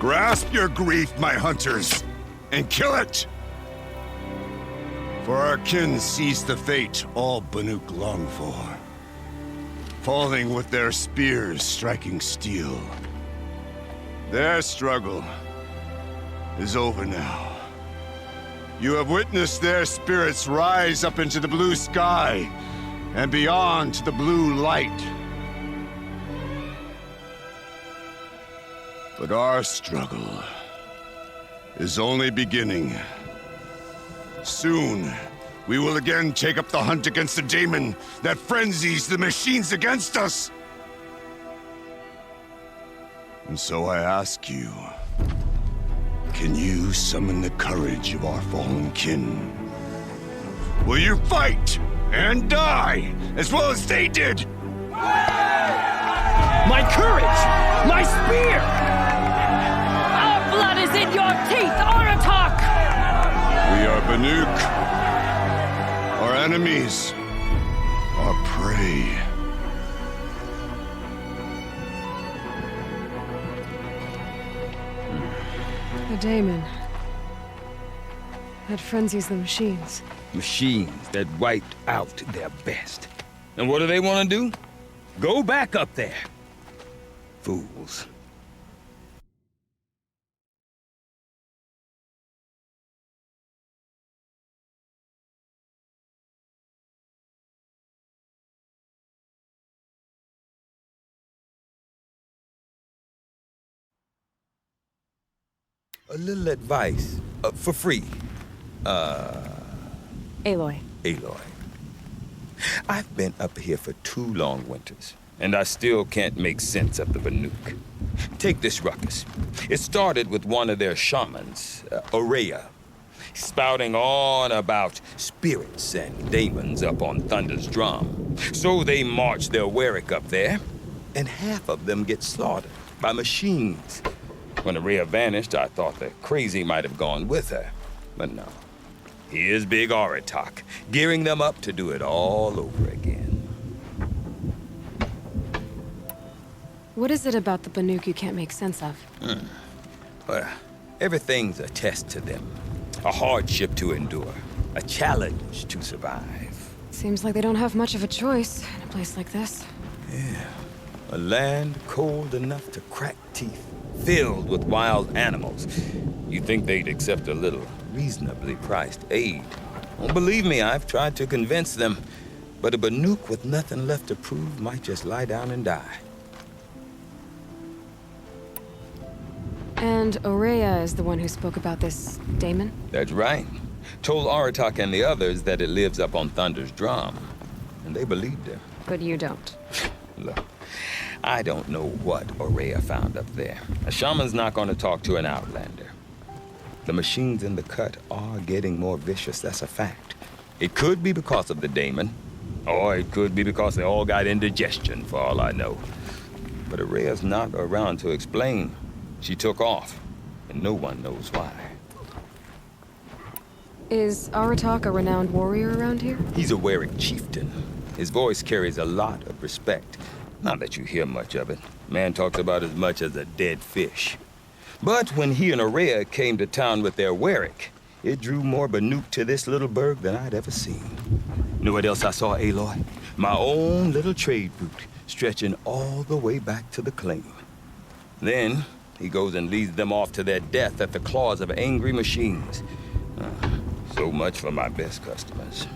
Grasp your grief, my hunters, and kill it! For our kin sees the fate all Banuk long for. Falling with their spears striking steel. Their struggle is over now. You have witnessed their spirits rise up into the blue sky and beyond to the blue light. But our struggle is only beginning. Soon, we will again take up the hunt against the daemon that frenzies the machines against us. And so I ask you, can you summon the courage of our fallen kin? Will you fight and die as well as they did? My courage! My spear! Our blood is in your teeth, Aratak! We are Banuk. Our enemies are prey. The daemon. That frenzies the machines. Machines that wiped out their best. And what do they want to do? Go back up there. Fools. A little advice, for free. Aloy. Aloy. I've been up here for 2 long winters, and I still can't make sense of the Banuk. Take this ruckus. It started with one of their shamans, Aurea, spouting on about spirits and demons up on Thunder's drum. So they march their Warwick up there, and half of them get slaughtered by machines. When Aurea vanished, I thought the crazy might have gone with her, but no. Here's Big Aratak, gearing them up to do it all over again. What is it about the Banuk you can't make sense of? Well, everything's a test to them. A hardship to endure. A challenge to survive. Seems like they don't have much of a choice in a place like this. Yeah. A land cold enough to crack teeth, filled with wild animals. You'd think they'd accept a little reasonably priced aid. Well, believe me, I've tried to convince them. But a Banuk with nothing left to prove might just lie down and die. And Aurea is the one who spoke about this daemon? That's right. Told Aratak and the others that it lives up on Thunder's drum. And they believed him. But you don't. Look, I don't know what Aurea found up there. A shaman's not going to talk to an outlander. The machines in the cut are getting more vicious, that's a fact. It could be because of the daemon, or it could be because they all got indigestion, for all I know. But Aurea's not around to explain. She took off, and no one knows why. Is Aratak a renowned warrior around here? He's a Warwick chieftain. His voice carries a lot of respect. Not that you hear much of it. Man talks about as much as a dead fish. But when he and Aurea came to town with their Warwick, it drew more Banuk to this little burg than I'd ever seen. Know what else I saw, Aloy? My own little trade route, stretching all the way back to the claim. Then, he goes and leads them off to their death at the claws of angry machines. So much for my best customers.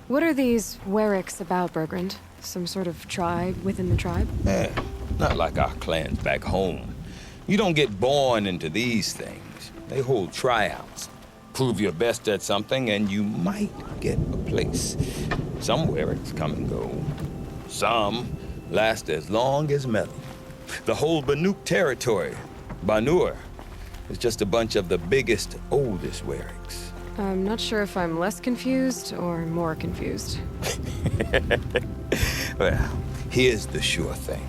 What are these Warwicks about, Bergrand? Some sort of tribe within the tribe? Not like our clans back home. You don't get born into these things. They hold tryouts. Prove your best at something and you might get a place. Some Warwicks come and go. Some last as long as metal. The whole Banuk territory, Banur, is just a bunch of the biggest, oldest Warwicks. I'm not sure if I'm less confused or more confused. Well, here's the sure thing.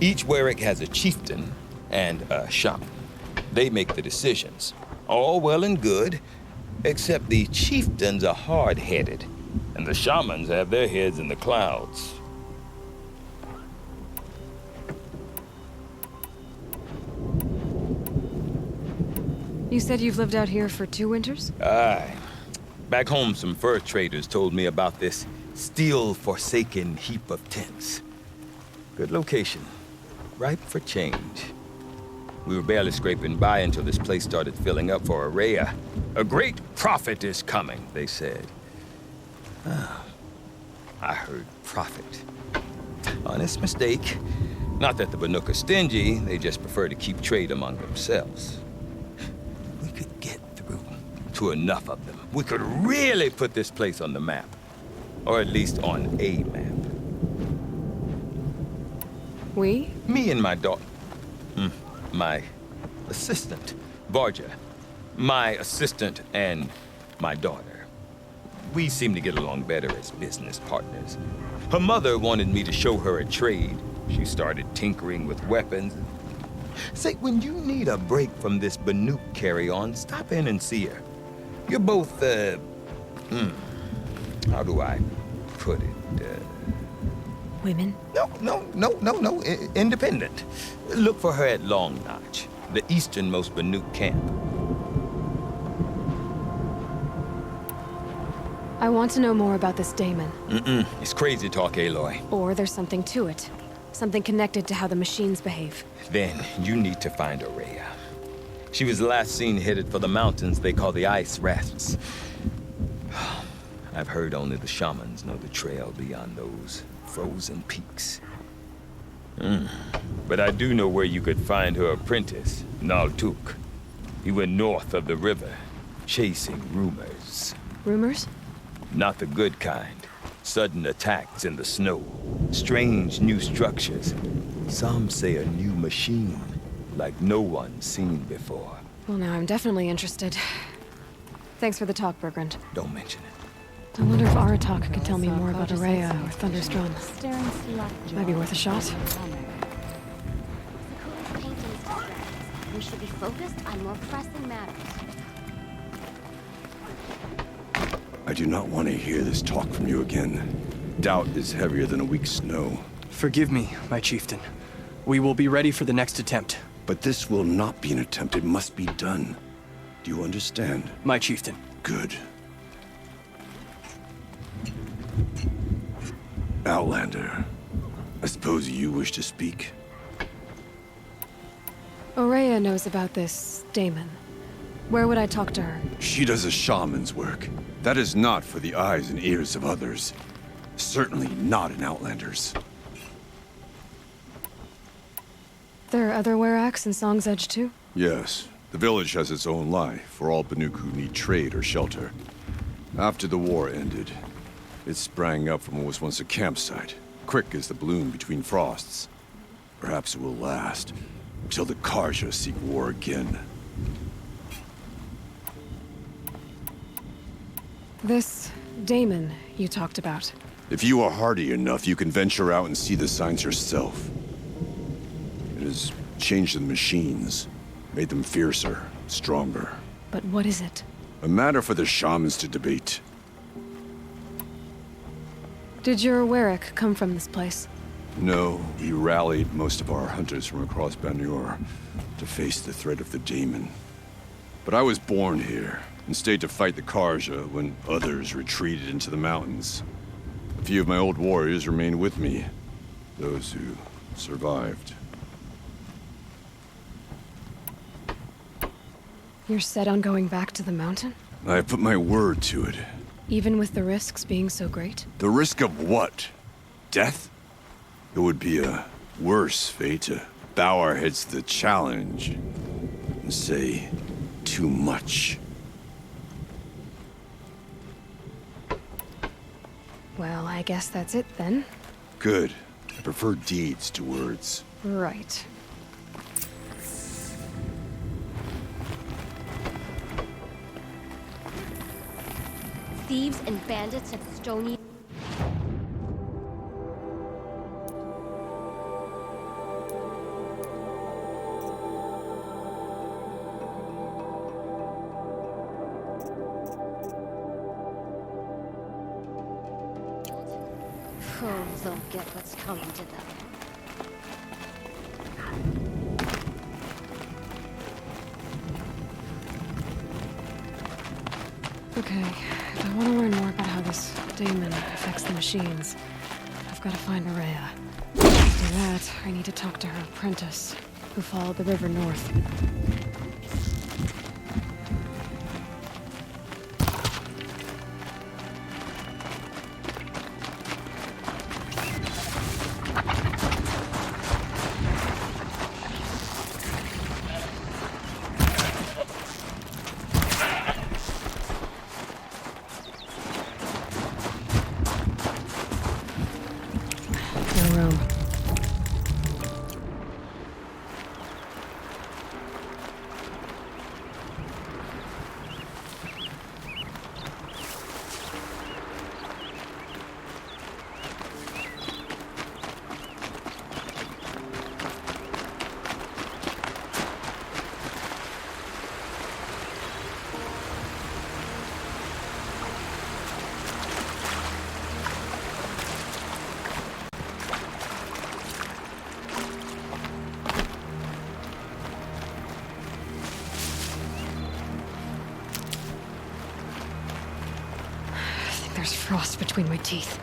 Each Warwick has a chieftain and a shaman. They make the decisions. All well and good, except the chieftains are hard-headed, and the shamans have their heads in the clouds. You said you've lived out here for 2 winters? Aye. Back home, some fur traders told me about this steel-forsaken heap of tents. Good location. Ripe for change. We were barely scraping by until this place started filling up for Araya. A great prophet is coming, they said. I heard prophet. Honest mistake. Not that the Banuk are stingy, they just prefer to keep trade among themselves. We could get through to enough of them. We could really put this place on the map. Or at least on a map. We? Me and my daughter. My assistant, Barja. My assistant and my daughter. We seem to get along better as business partners. Her mother wanted me to show her a trade. She started tinkering with weapons. Say, when you need a break from this Banuk carry-on, stop in and see her. You're both, how do I put it? Women? No. Independent. Look for her at Long Notch, the easternmost Banuk camp. I want to know more about this daemon. It's crazy talk, Aloy. Or there's something to it. Something connected to how the machines behave. Then you need to find Araya. She was last seen headed for the mountains they call the Ice Rafts. I've heard only the shamans know the trail beyond those frozen peaks. But I do know where you could find her apprentice, Naltuk. He went north of the river, chasing rumors. Rumors? Not the good kind. Sudden attacks in the snow. Strange new structures. Some say a new machine, like no one's seen before. Well, now I'm definitely interested. Thanks for the talk, Bergrand. Don't mention it. I wonder if Aratak could tell me more about Araya or Thunderstrom. Might be worth a shot. We should be focused on more pressing matters. I do not want to hear this talk from you again. Doubt is heavier than a week's snow. Forgive me, my chieftain. We will be ready for the next attempt. But this will not be an attempt. It must be done. Do you understand? My chieftain. Good. Outlander, I suppose you wish to speak? Araya knows about this daemon. Where would I talk to her? She does a shaman's work. That is not for the eyes and ears of others. Certainly not an Outlander's. There are other Weraks in Song's Edge too? Yes. The village has its own life for all Banuk who need trade or shelter. After the war ended, it sprang up from what was once a campsite, quick as the bloom between frosts. Perhaps it will last, until the Karja seek war again. This daemon you talked about. If you are hardy enough, you can venture out and see the signs yourself. It has changed the machines, made them fiercer, stronger. But what is it? A matter for the shamans to debate. Did your Werak come from this place? No, we rallied most of our hunters from across Banur to face the threat of the daemon. But I was born here, and stayed to fight the Karja when others retreated into the mountains. A few of my old warriors remained with me, those who survived. You're set on going back to the mountain? I have put my word to it. Even with the risks being so great? The risk of what? Death? It would be a worse fate to bow our heads to the challenge and say too much. Well, I guess that's it then. Good. I prefer deeds to words. Right. Thieves and bandits at Stony... Fools don't get what's coming to them. Okay, if I want to learn more about how this daemon affects the machines, I've got to find Maria. To do that, I need to talk to her apprentice, who followed the river north. No room. There's frost between my teeth.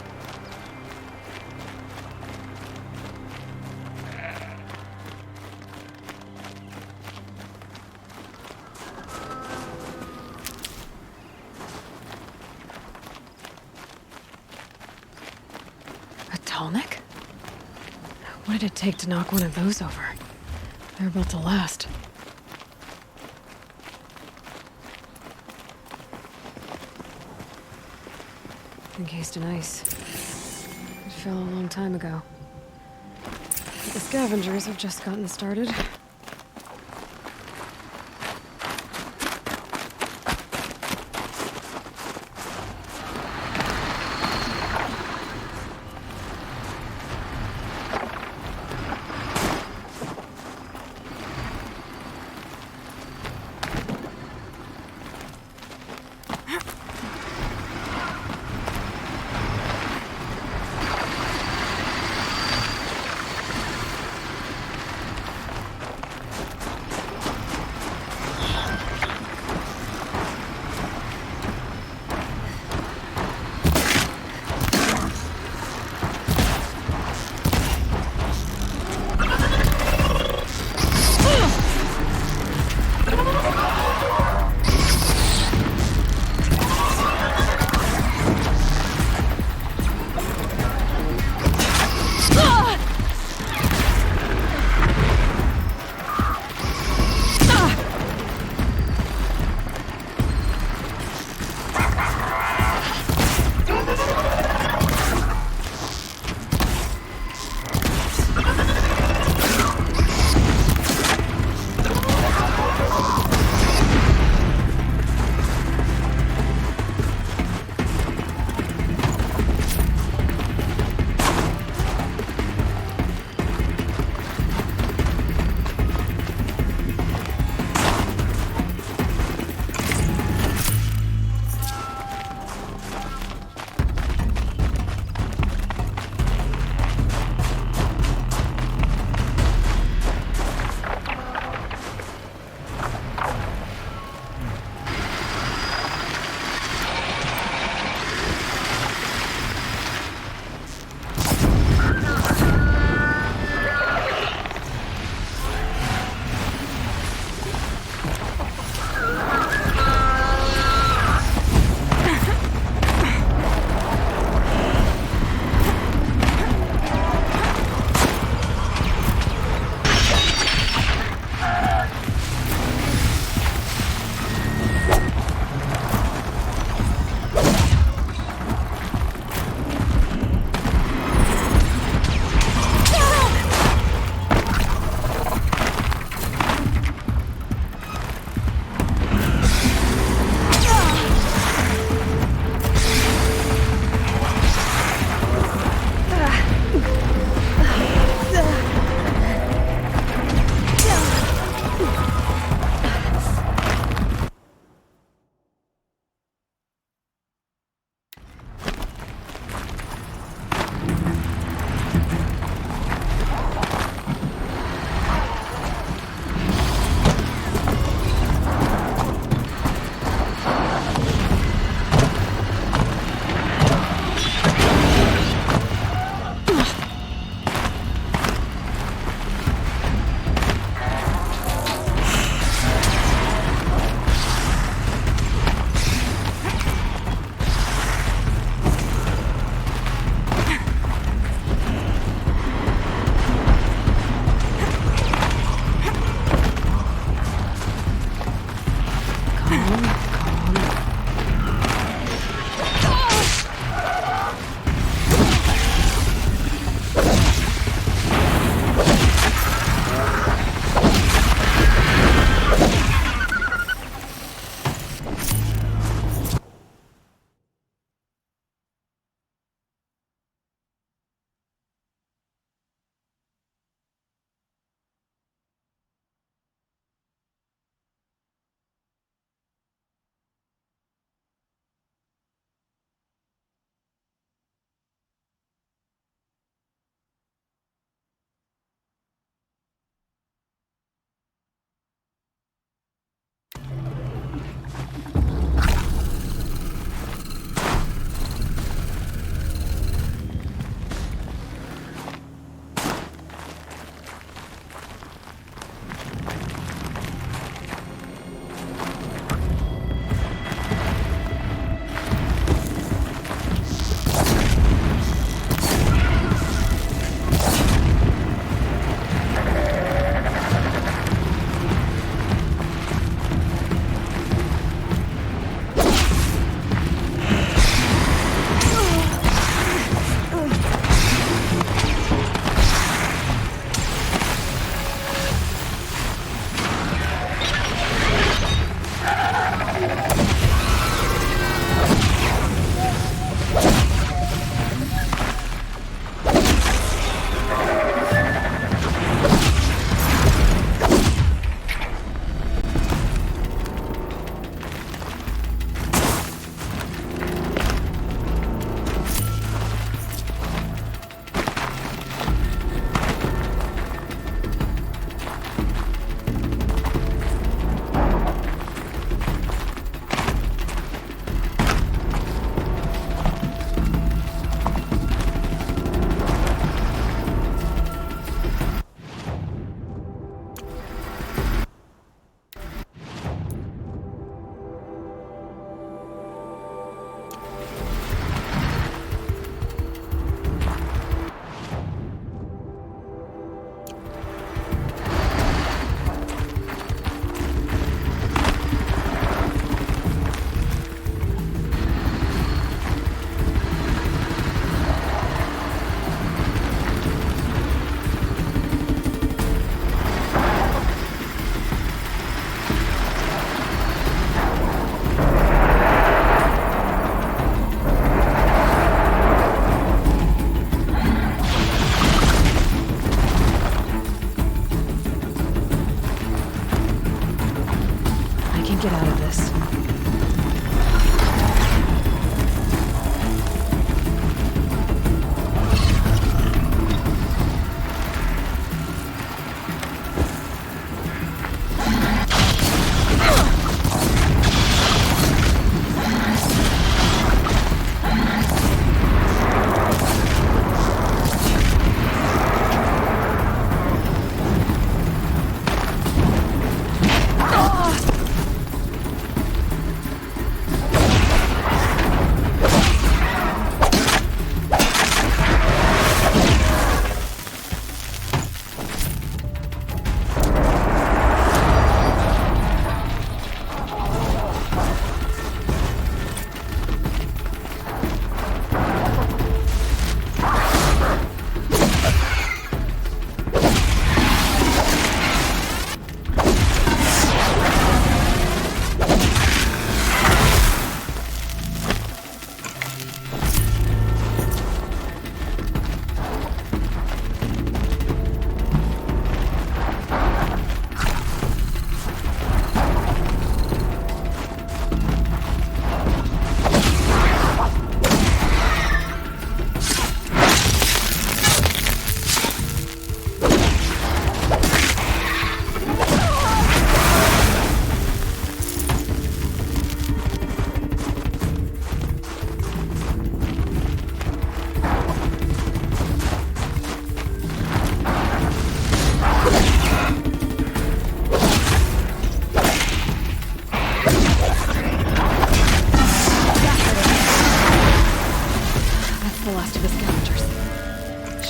A tonic? What did it take to knock one of those over? They're built to last. Encased in ice. It fell a long time ago. But the scavengers have just gotten started.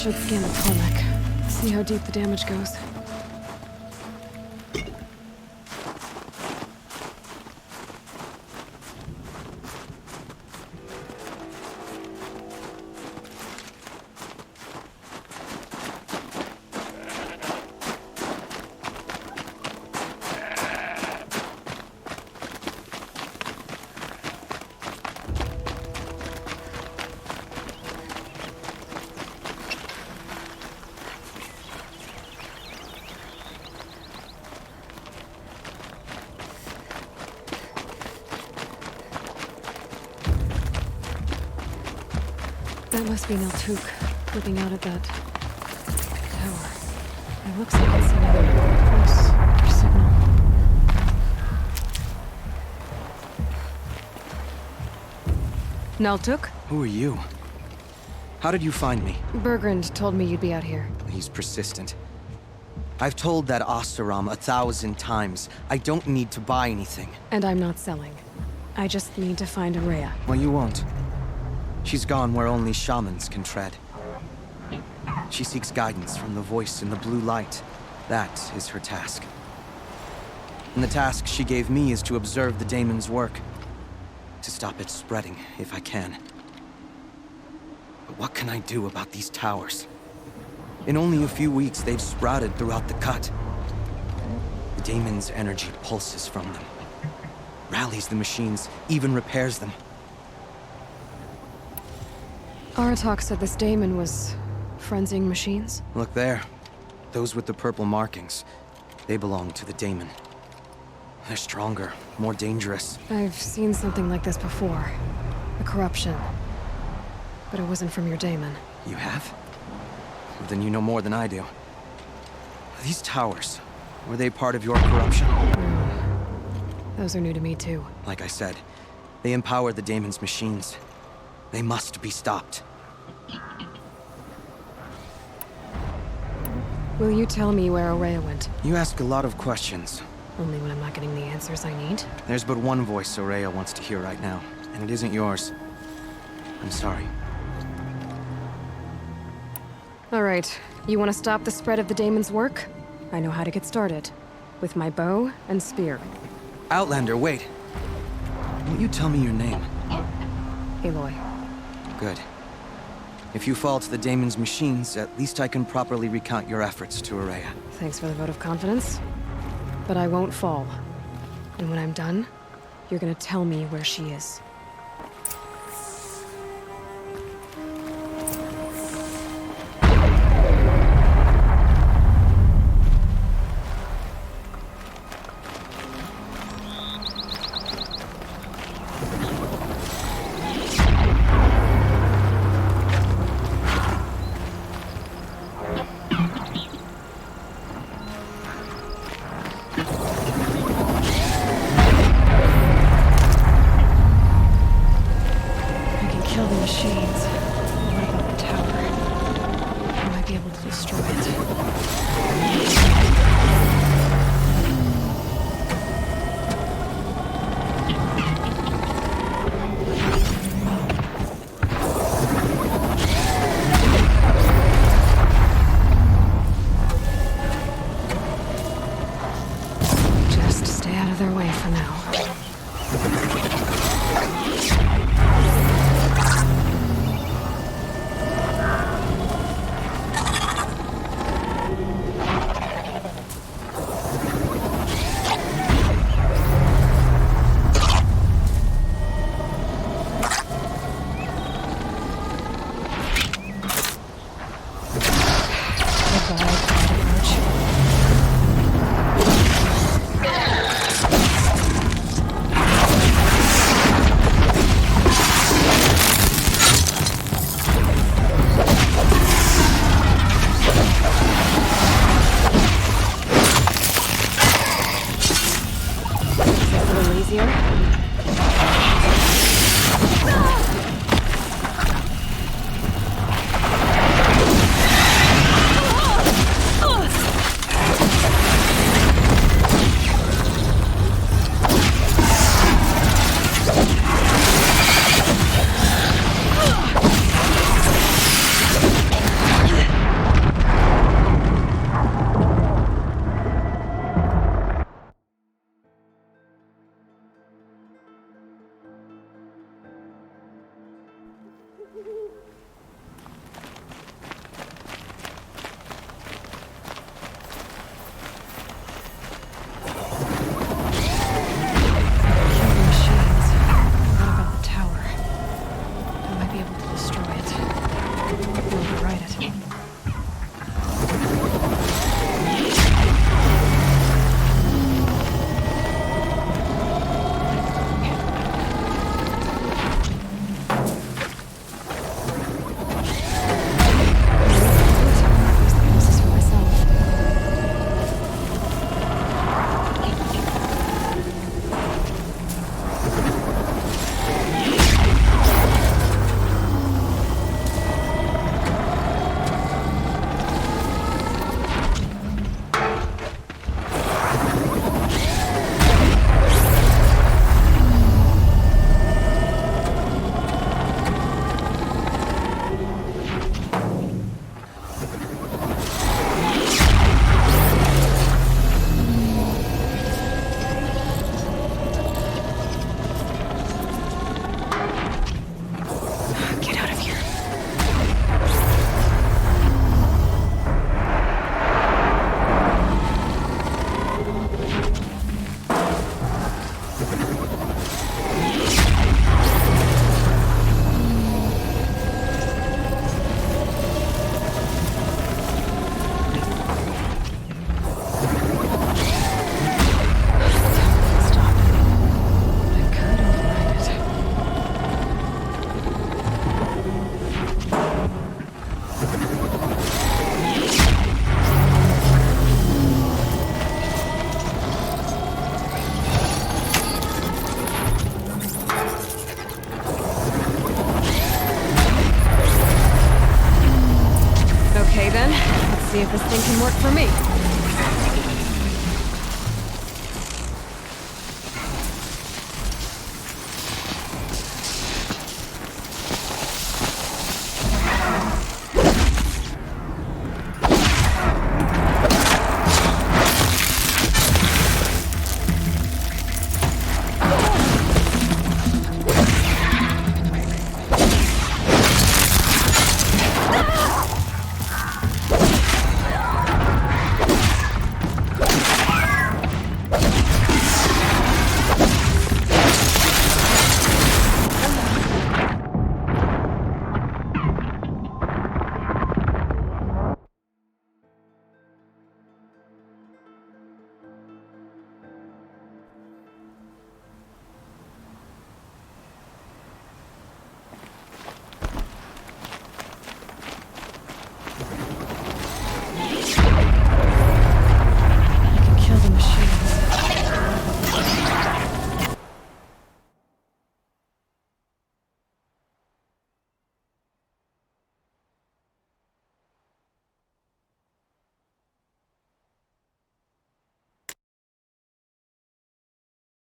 should scan the tarmac. See how deep the damage goes. That must be Naltuk, looking out at that tower. It looks like it's another pulse or signal. Naltuk? Who are you? How did you find me? Bergrand told me you'd be out here. He's persistent. I've told that Oseram 1,000 times. I don't need to buy anything. And I'm not selling. I just need to find Araya. Well, you won't. She's gone where only shamans can tread. She seeks guidance from the voice in the blue light. That is her task. And the task she gave me is to observe the daemon's work. To stop it spreading, if I can. But what can I do about these towers? In only a few weeks, they've sprouted throughout the cut. The daemon's energy pulses from them. Rallies the machines, even repairs them. Aratak said this daemon was frenzying machines. Look there. Those with the purple markings. They belong to the daemon. They're stronger, more dangerous. I've seen something like this before. A corruption. But it wasn't from your daemon. You have? Well, then you know more than I do. These towers, were they part of your corruption? Those are new to me too. Like I said, they empower the daemon's machines. They must be stopped. Will you tell me where Araya went? You ask a lot of questions. Only when I'm not getting the answers I need. There's but one voice Araya wants to hear right now, and it isn't yours. I'm sorry. All right, you want to stop the spread of the daemon's work? I know how to get started. With my bow and spear. Outlander, wait. Won't you tell me your name? Aloy. Good. If you fall to the daemon's machines, at least I can properly recount your efforts to Araya. Thanks for the vote of confidence. But I won't fall. And when I'm done, you're gonna tell me where she is. See if this thing can work for me.